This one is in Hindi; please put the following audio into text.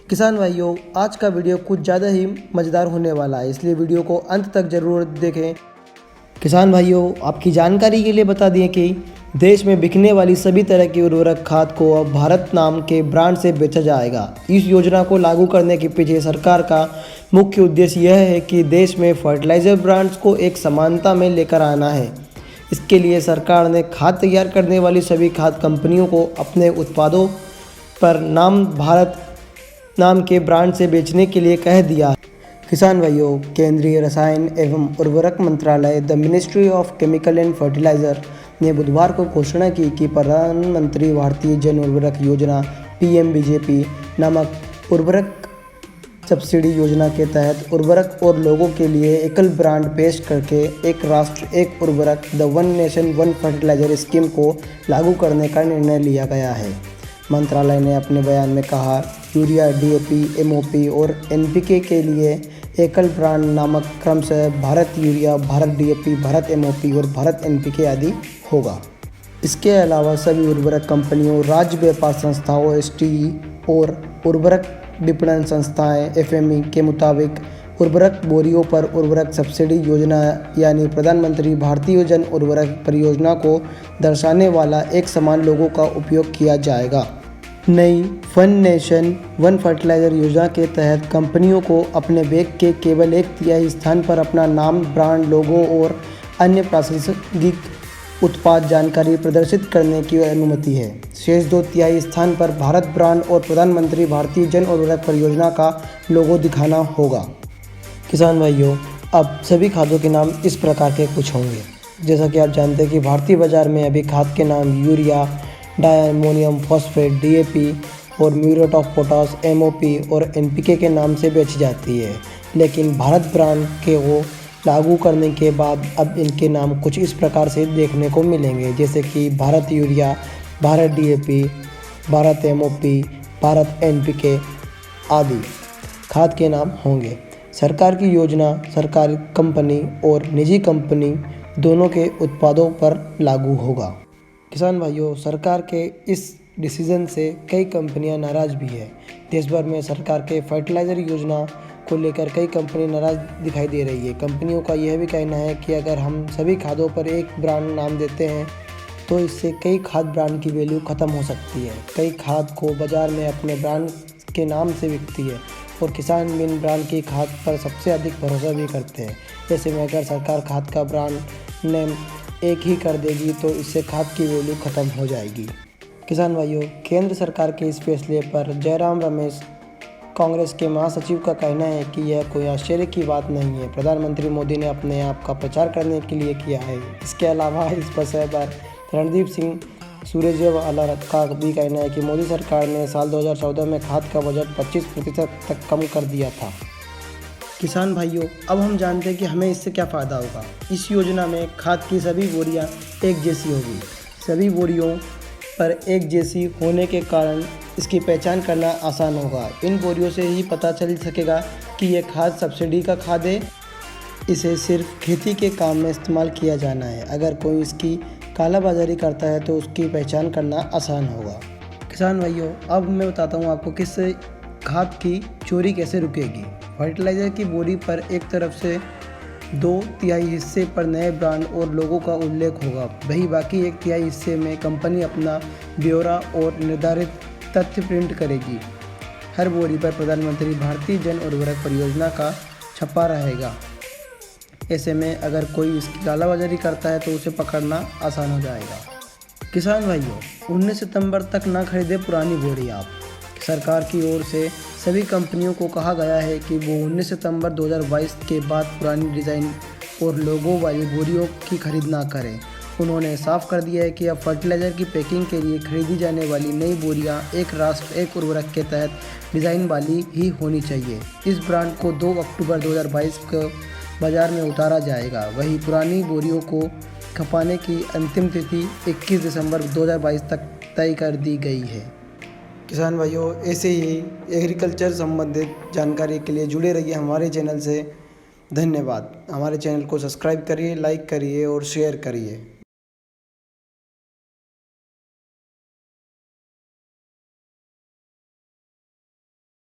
किसान भाइयों, आज का वीडियो कुछ ज़्यादा ही मज़ेदार होने वाला है, इसलिए वीडियो को अंत तक ज़रूर देखें। किसान भाइयों, आपकी जानकारी के लिए बता दें कि देश में बिकने वाली सभी तरह की उर्वरक खाद को अब भारत नाम के ब्रांड से बेचा जाएगा। इस योजना को लागू करने के पीछे सरकार का मुख्य उद्देश्य यह है कि देश में फर्टिलाइज़र ब्रांड्स को एक समानता में लेकर आना है। इसके लिए सरकार ने खाद तैयार करने वाली सभी खाद कंपनियों को अपने उत्पादों पर भारत नाम के ब्रांड से बेचने के लिए कह दिया है। किसान भाइयों, केंद्रीय रसायन एवं उर्वरक मंत्रालय the ministry of chemical and fertiliser ने बुधवार को घोषणा की कि प्रधानमंत्री भारतीय जन उर्वरक योजना PMBJP नामक उर्वरक सब्सिडी योजना के तहत उर्वरक और लोगों के लिए एकल ब्रांड पेश करके एक राष्ट्र एक उर्वरक the one nation one fertiliser scheme को लागू करने का निर्णय लिया गया है। मंत्रालय ने अपने बयान में कहा, यूरिया, DAP, MOP और NPK के लिए एकल ब्रांड नामक क्रमशः Bharat urea, Bharat DAP, Bharat MOP और भारत NPK आदि होगा। इसके अलावा सभी उर्वरक कंपनियों, राज्य व्यापार संस्थाओं STE और उर्वरक विपणन संस्थाएं FME के मुताबिक उर्वरक बोरियों पर उर्वरक सब्सिडी योजना यानी प्रधानमंत्री भारतीय जन उर्वरक परियोजना को दर्शाने वाला एक समान लोगों का उपयोग किया जाएगा। नई वन नेशन वन फर्टिलाइज़र योजना के तहत कंपनियों को अपने बैग के केवल 1/3 स्थान पर अपना नाम, ब्रांड, लोगो और अन्य प्रासंगिक उत्पाद जानकारी प्रदर्शित करने की अनुमति है। शेष 2/3 स्थान पर भारत ब्रांड और प्रधानमंत्री भारतीय जन उर्वरक परियोजना का लोगो दिखाना होगा। किसान भाइयों, अब सभी खादों के नाम इस प्रकार के कुछ होंगे। जैसा कि आप जानते हैं कि भारतीय बाज़ार में अभी खाद के नाम यूरिया, डायमोनियम फॉस्फेट, DAP और म्यूरेट ऑफ पोटाश, MOP और NPK के नाम से बेची जाती है। लेकिन भारत ब्रांड के वो लागू करने के बाद अब इनके नाम कुछ इस प्रकार से देखने को मिलेंगे, जैसे कि Bharat urea, Bharat DAP, Bharat MOP, Bharat NPK आदि खाद के नाम होंगे। सरकार की योजना सरकारी कंपनी और निजी कंपनी दोनों के उत्पादों पर लागू होगा। किसान भाइयों, सरकार के इस डिसीजन से कई कंपनियां नाराज़ भी है। देश भर में सरकार के फर्टिलाइज़र योजना को लेकर कई कंपनी नाराज़ दिखाई दे रही है। कंपनियों का यह भी कहना है कि अगर हम सभी खादों पर एक ब्रांड नाम देते हैं तो इससे कई खाद ब्रांड की वैल्यू ख़त्म हो सकती है। कई खाद को बाज़ार में अपने ब्रांड के नाम से बिकती है और किसान इन ब्रांड की खाद पर सबसे अधिक भरोसा भी करते हैं। ऐसे में अगर सरकार खाद का ब्रांड नेम एक ही कर देगी तो इससे खाद की वैल्यू ख़त्म हो जाएगी। किसान भाइयों, केंद्र सरकार के इस फैसले पर जयराम रमेश, कांग्रेस के महासचिव का कहना है कि यह कोई आश्चर्य की बात नहीं है। प्रधानमंत्री मोदी ने अपने आप का प्रचार करने के लिए किया है। इसके अलावा इस विषय पर रणदीप सिंह सुरजेवाला का भी कहना है कि मोदी सरकार ने साल 2014 में खाद का बजट 25% तक कम कर दिया था। किसान भाइयों, अब हम जानते हैं कि हमें इससे क्या फ़ायदा होगा। इस योजना में खाद की सभी बोरियां एक जैसी होगी। सभी बोरियों पर एक जैसी होने के कारण इसकी पहचान करना आसान होगा। इन बोरियों से ही पता चल सकेगा कि यह खाद सब्सिडी का खाद है, इसे सिर्फ खेती के काम में इस्तेमाल किया जाना है। अगर कोई इसकी कालाबाजारी करता है तो उसकी पहचान करना आसान होगा। किसान भाइयों, अब मैं बताता हूँ आपको किस खाद की चोरी कैसे रुकेगी। फर्टिलाइज़र की बोरी पर एक तरफ से 2/3 हिस्से पर नए ब्रांड और लोगों का उल्लेख होगा। वही बाकी 1/3 हिस्से में कंपनी अपना ब्यौरा और निर्धारित तथ्य प्रिंट करेगी। हर बोरी पर प्रधानमंत्री भारतीय जन उर्वरक परियोजना का छपा रहेगा। ऐसे में अगर कोई इसकी कालाबाजारी करता है तो उसे पकड़ना आसान हो जाएगा। किसान भाइयों, 19 सितंबर तक ना खरीदे पुरानी बोरी आप। सरकार की ओर से सभी कंपनियों को कहा गया है कि वो 19 सितंबर 2022 के बाद पुरानी डिज़ाइन और लोगो वाली बोरियों की खरीद ना करें। उन्होंने साफ कर दिया है कि अब फर्टिलाइज़र की पैकिंग के लिए खरीदी जाने वाली नई बोरियां एक राष्ट्र एक उर्वरक के तहत डिज़ाइन वाली ही होनी चाहिए। इस ब्रांड को 2 अक्टूबर 2022 को बाज़ार में उतारा जाएगा। वहीं पुरानी बोरियों को खपाने की अंतिम तिथि 21 दिसंबर 2022 तक तय कर दी गई है। किसान भाइयों, ऐसे ही एग्रीकल्चर संबंधित जानकारी के लिए जुड़े रहिए हमारे चैनल से। धन्यवाद। हमारे चैनल को सब्सक्राइब करिए, लाइक करिए और शेयर करिए।